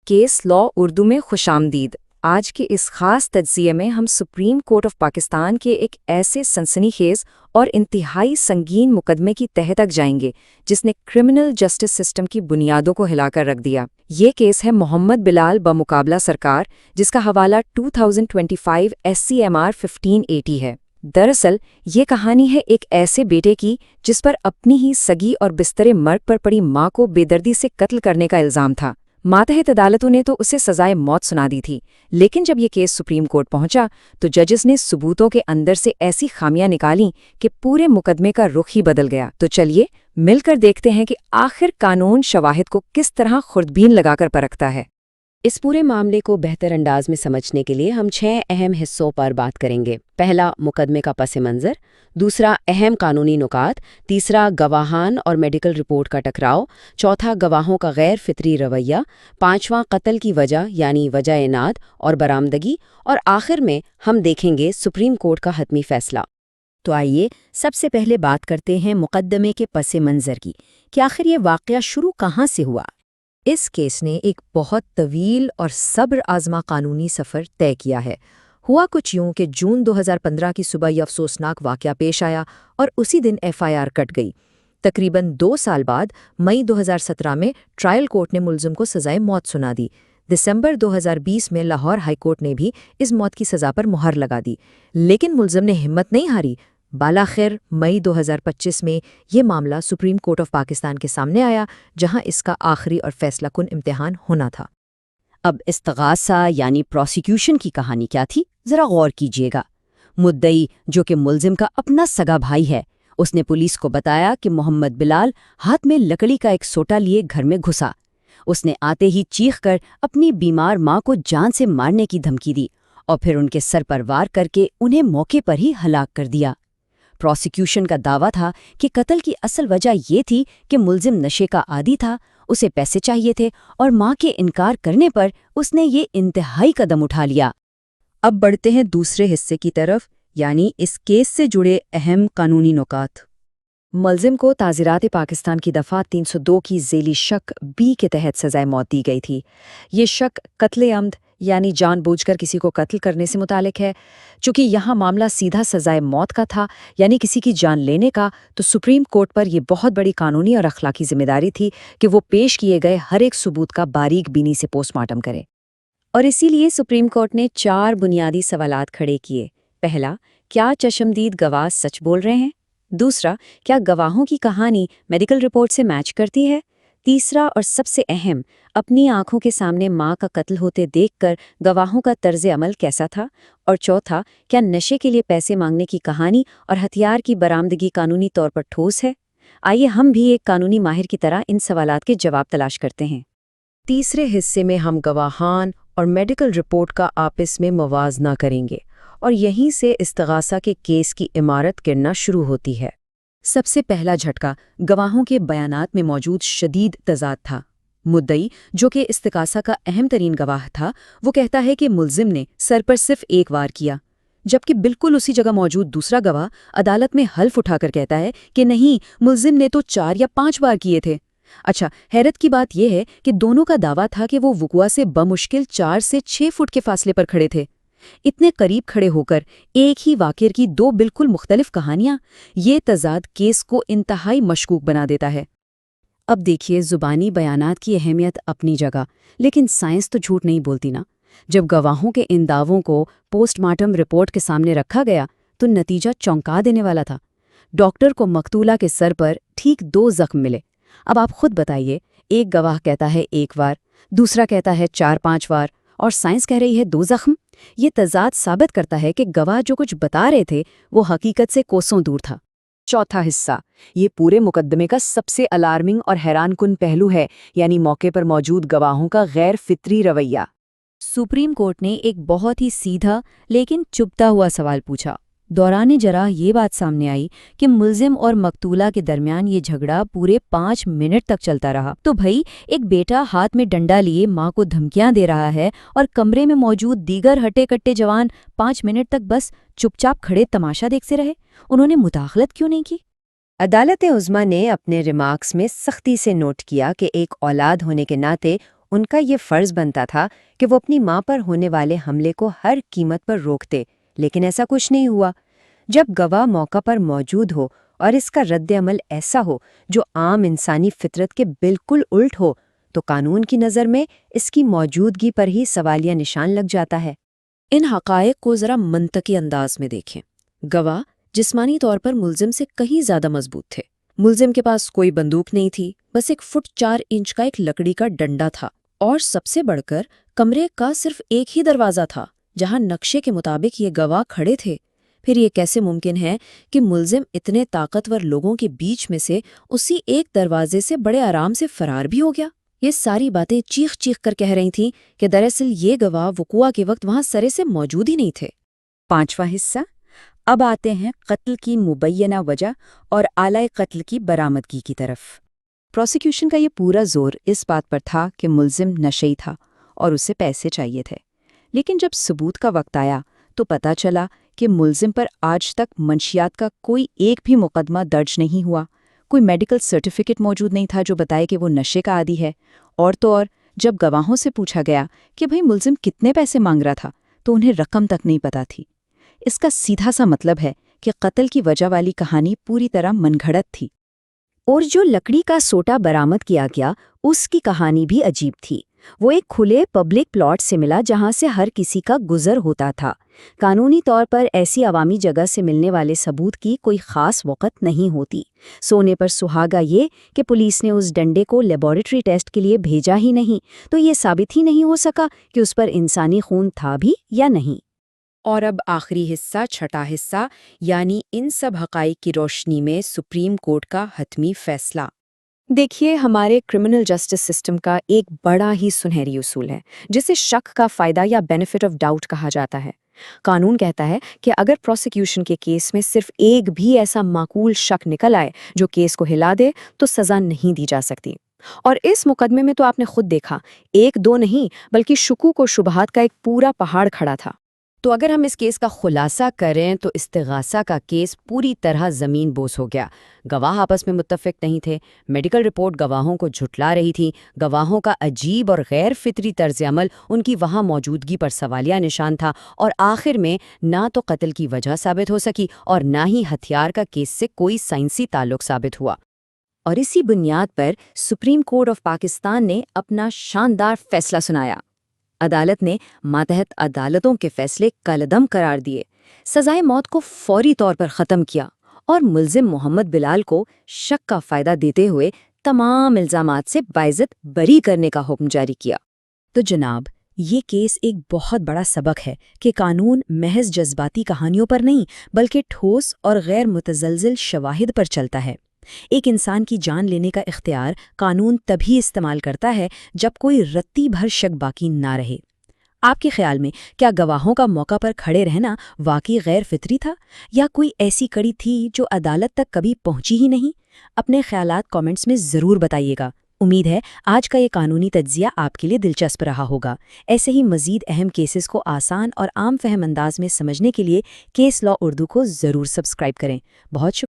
Case law Urdu में खुशामदीद। आज के इस खास तज्ज़िये में हम सुप्रीम कोर्ट ऑफ पाकिस्तान के एक ऐसे सनसनीखेज और इंतहाई संगीन मुकदमे की तह तक जाएंगे जिसने क्रिमिनल जस्टिस सिस्टम की बुनियादों को हिलाकर रख दिया। ये केस है मोहम्मद बिलाल बमुकाबला सरकार, जिसका हवाला 2025 SCMR 1580 है। दरअसल ये कहानी है एक ऐसे बेटे की जिस पर अपनी ही सगी और बिस्तरे मर्ग पर पड़ी माँ को बेदर्दी से कत्ल करने का इल्जाम था। मातहत अदालतों ने तो उसे सजाए मौत सुना दी थी, लेकिन जब ये केस सुप्रीम कोर्ट पहुंचा तो जजेस ने सबूतों के अंदर से ऐसी खामियां निकाली कि पूरे मुकदमे का रुख ही बदल गया। तो चलिए मिलकर देखते हैं कि आखिर कानून शवाहिद को किस तरह खुर्दबीन लगाकर परखता है। इस पूरे मामले को बेहतर अंदाज में समझने के लिए हम 6 अहम हिस्सों पर बात करेंगे। पहला, मुकदमे का पस मंज़र। दूसरा, अहम कानूनी नुकात। तीसरा, गवाहान और मेडिकल रिपोर्ट का टकराव। चौथा, गवाहों का गैर फितरी रवैया। पांचवां, कत्ल की वजह यानी वजह इनाद और बरामदगी। और आखिर में हम देखेंगे सुप्रीम कोर्ट का हतमी फैसला। तो आइए सबसे पहले बात करते हैं मुकदमे के पस मंज़र की कि आखिर ये वाक़या शुरू कहाँ से हुआ। इस केस ने एक बहुत तवील और सब्र आज़मा कानूनी सफ़र तय किया है। हुआ कुछ यूं कि जून 2015 की सुबह ये अफसोसनाक वाक़या पेश आया और उसी दिन FIR कट गई। तकरीबन 2 साल बाद मई 2017 में ट्रायल कोर्ट ने मुलज़िम को सज़ाए मौत सुना दी। दिसंबर 2020 में लाहौर हाई कोर्ट ने भी इस मौत की सज़ा पर मुहर लगा दी, लेकिन मुलज़िम ने हिम्मत नहीं हारी। बालाखिर मई 2025 में ये मामला सुप्रीम कोर्ट ऑफ पाकिस्तान के सामने आया, जहां इसका आखिरी और फैसला कुन इम्तिहान होना था। अब इस्तगासा यानी प्रोसिक्यूशन की कहानी क्या थी, जरा गौर कीजिएगा। मुद्दई, जो कि मुलजिम का अपना सगा भाई है, उसने पुलिस को बताया कि मोहम्मद बिलाल हाथ में लकड़ी का एक सोटा लिए घर में घुसा। उसने आते ही चीख कर अपनी बीमार माँ को जान से मारने की धमकी दी और फिर उनके सर पर वार करके उन्हें मौके पर ही हलाक कर दिया। प्रोसिक्यूशन का दावा था कि कत्ल की असल वजह ये थी कि मुलजिम नशे का आदी था, उसे पैसे चाहिए थे और माँ के इनकार करने पर उसने ये इंतहाई कदम उठा लिया। अब बढ़ते हैं दूसरे हिस्से की तरफ, यानी इस केस से जुड़े अहम कानूनी नुकात। मुलजिम को ताज़ीरात पाकिस्तान की दफ़ा 302 की ज़ेली शक B के तहत सज़ाए मौत दी गई थी। ये शक कत्ले अम्द यानी जानबूझकर किसी को कत्ल करने से मुतालिक है। चूँकि यहाँ मामला सीधा सज़ाए मौत का था, यानी किसी की जान लेने का, तो सुप्रीम कोर्ट पर यह बहुत बड़ी कानूनी और अखलाकी जिम्मेदारी थी कि वो पेश किए गए हर एक सबूत का बारीक बीनी से पोस्टमार्टम करे। और इसीलिए सुप्रीम कोर्ट ने 4 बुनियादी सवालात खड़े किए। पहला, क्या चशमदीद गवाह सच बोल रहे हैं? दूसरा, क्या गवाहों की कहानी मेडिकल रिपोर्ट से मैच करती है? तीसरा और सबसे अहम, अपनी आंखों के सामने माँ का कत्ल होते देखकर गवाहों का तर्ज अमल कैसा था? और चौथा, क्या नशे के लिए पैसे मांगने की कहानी और हथियार की बरामदगी कानूनी तौर पर ठोस है? आइए हम भी एक कानूनी माहिर की तरह इन सवालात के जवाब तलाश करते हैं। तीसरे हिस्से में हम गवाहान और मेडिकल रिपोर्ट का आपस में मवाजना करेंगे और यहीं से इस्तगासा के केस की इमारत गिरना शुरू होती है। सबसे पहला झटका गवाहों के बयानात में मौजूद शदीद तज़ाद था। मुद्दई, जो कि इस्तगासा का अहम तरीन गवाह था, वो कहता है कि मुलजिम ने सर पर सिर्फ एक वार किया, जबकि बिल्कुल उसी जगह मौजूद दूसरा गवाह अदालत में हल्फ उठाकर कहता है कि नहीं, मुलजिम ने तो 4 या 5 वार किए थे। अच्छा, हैरत की बात यह है कि दोनों का दावा था कि वो वुकुआ से बमुश्किल 4 से 6 फुट के फासले पर खड़े थे। इतने करीब खड़े होकर एक ही वाक़िर की 2 बिल्कुल मुख्तलिफ कहानियां, ये तज़ाद केस को इंतहाई मशकूक बना देता है। अब देखिए, ज़ुबानी बयानात की अहमियत अपनी जगह, लेकिन साइंस तो झूठ नहीं बोलती ना। जब गवाहों के इन दावों को पोस्टमार्टम रिपोर्ट के सामने रखा गया तो नतीजा चौंका देने वाला था। डॉक्टर को मकतूला के सर पर ठीक 2 ज़ख्म मिले। अब आप खुद बताइए, एक गवाह कहता है 1 वार, दूसरा कहता है 4-5 वार, और साइंस कह रही है 2 ज़ख्म। ये तज़ाद साबित करता है कि गवाह जो कुछ बता रहे थे वो हकीकत से कोसों दूर था। चौथा हिस्सा, ये पूरे मुकदमे का सबसे अलार्मिंग और हैरानकुन पहलू है, यानी मौके पर मौजूद गवाहों का गैर फितरी रवैया। सुप्रीम कोर्ट ने एक बहुत ही सीधा लेकिन चुभता हुआ सवाल पूछा। दौरान जरा ये बात सामने आई कि मुलजिम और मकतूला के दरमियान ये झगड़ा पूरे 5 मिनट तक चलता रहा। तो भाई, एक बेटा हाथ में डंडा लिए माँ को धमकियां दे रहा है और कमरे में मौजूद दीगर हट्टे कट्टे जवान 5 मिनट तक बस चुपचाप खड़े तमाशा देखते रहे। उन्होंने मुदाखलत क्यों नहीं की? अदालत उज़्मा ने अपने रिमार्क्स में सख्ती से नोट किया कि एक औलाद होने के नाते ان کا یہ فرض بنتا تھا کہ وہ اپنی ماں پر ہونے والے حملے کو ہر قیمت پر روکتے، لیکن ایسا کچھ نہیں ہوا۔ جب گواہ موقع پر موجود ہو اور اس کا رد عمل ایسا ہو جو عام انسانی فطرت کے بالکل الٹ ہو، تو قانون کی نظر میں اس کی موجودگی پر ہی سوالیہ نشان لگ جاتا ہے۔ ان حقائق کو ذرا منطقی انداز میں دیکھیں۔ گواہ جسمانی طور پر ملزم سے کہیں زیادہ مضبوط تھے۔ ملزم کے پاس کوئی بندوق نہیں تھی، بس 1 فٹ 4 انچ کا ایک لکڑی کا ڈنڈا تھا، اور سب سے بڑھ کر کمرے کا صرف ایک ہی دروازہ تھا جہاں نقشے کے مطابق یہ گواہ کھڑے تھے۔ پھر یہ کیسے ممکن ہے کہ ملزم اتنے طاقتور لوگوں کے بیچ میں سے اسی ایک دروازے سے بڑے آرام سے فرار بھی ہو گیا؟ یہ ساری باتیں چیخ چیخ کر کہہ رہی تھیں کہ دراصل یہ گواہ وقوع کے وقت وہاں سرے سے موجود ہی نہیں تھے۔ 5واں حصہ، اب آتے ہیں قتل کی مبینہ وجہ اور آلۂ قتل کی برآمدگی کی طرف۔ پروسیکیوشن کا یہ پورا زور اس بات پر تھا کہ ملزم نشئی تھا اور اسے پیسے چاہیے تھے، لیکن جب ثبوت کا وقت آیا تو پتہ چلا کہ ملزم پر آج تک منشیات کا کوئی ایک بھی مقدمہ درج نہیں ہوا، کوئی میڈیکل سرٹیفکیٹ موجود نہیں تھا جو بتائے کہ وہ نشے کا عادی ہے، اور تو اور جب گواہوں سے پوچھا گیا کہ بھئی ملزم کتنے پیسے مانگ رہا تھا تو انہیں رقم تک نہیں پتہ تھی۔ اس کا سیدھا سا مطلب ہے کہ قتل کی وجہ والی کہانی پوری طرح من گھڑت تھی۔ اور جو لکڑی کا سوٹا برآمد کیا گیا اس کی کہانی بھی عجیب تھی۔ وہ ایک کھلے پبلک پلاٹ سے ملا جہاں سے ہر کسی کا گزر ہوتا تھا۔ قانونی طور پر ایسی عوامی جگہ سے ملنے والے ثبوت کی کوئی خاص وقت نہیں ہوتی۔ سونے پر سہاگا یہ کہ پولیس نے اس ڈنڈے کو لیبارٹری ٹیسٹ کے لیے بھیجا ہی نہیں، تو یہ ثابت ہی نہیں ہو سکا کہ اس پر انسانی خون تھا بھی یا نہیں۔ اور اب آخری حصہ، چھٹا حصہ، یعنی ان سب حقائق کی روشنی میں سپریم کورٹ کا حتمی فیصلہ۔ دیکھیے، ہمارے کرمنل جسٹس سسٹم کا ایک بڑا ہی سنہری اصول ہے جسے شک کا فائدہ یا بینیفٹ آف ڈاؤٹ کہا جاتا ہے۔ قانون کہتا ہے کہ اگر پروسیکیوشن کے کیس میں صرف ایک بھی ایسا معقول شک نکل آئے جو کیس کو ہلا دے تو سزا نہیں دی جا سکتی۔ اور اس مقدمے میں تو آپ نے خود دیکھا، 1 2 نہیں بلکہ شکوک و شبہات کا ایک پورا پہاڑ کھڑا تھا۔ تو اگر ہم اس کیس کا خلاصہ کریں تو استغاثہ کا کیس پوری طرح زمین بوس ہو گیا۔ گواہ آپس میں متفق نہیں تھے، میڈیکل رپورٹ گواہوں کو جھٹلا رہی تھی، گواہوں کا عجیب اور غیر فطری طرز عمل ان کی وہاں موجودگی پر سوالیہ نشان تھا، اور آخر میں نہ تو قتل کی وجہ ثابت ہو سکی اور نہ ہی ہتھیار کا کیس سے کوئی سائنسی تعلق ثابت ہوا۔ اور اسی بنیاد پر سپریم کورٹ آف پاکستان نے اپنا شاندار فیصلہ سنایا۔ عدالت نے ماتحت عدالتوں کے فیصلے کالعدم قرار دیے، سزائے موت کو فوری طور پر ختم کیا اور ملزم محمد بلال کو شک کا فائدہ دیتے ہوئے تمام الزامات سے باعزت بری کرنے کا حکم جاری کیا۔ تو جناب، یہ کیس ایک بہت بڑا سبق ہے کہ قانون محض جذباتی کہانیوں پر نہیں بلکہ ٹھوس اور غیر متزلزل شواہد پر چلتا ہے۔ ایک انسان کی جان لینے کا اختیار قانون تبھی استعمال کرتا ہے جب کوئی رتی بھر شک باقی نہ رہے۔ آپ کے خیال میں کیا گواہوں کا موقع پر کھڑے رہنا واقعی غیر فطری تھا، یا کوئی ایسی کڑی تھی جو عدالت تک کبھی پہنچی ہی نہیں؟ اپنے خیالات کامنٹس میں ضرور بتائیے گا۔ امید ہے آج کا یہ قانونی تجزیہ آپ کے لیے دلچسپ رہا ہوگا۔ ایسے ہی مزید اہم کیسز کو آسان اور عام فہم انداز میں سمجھنے کے لیے کیس لا اردو کو ضرور سبسکرائب کریں۔ بہت شکریہ۔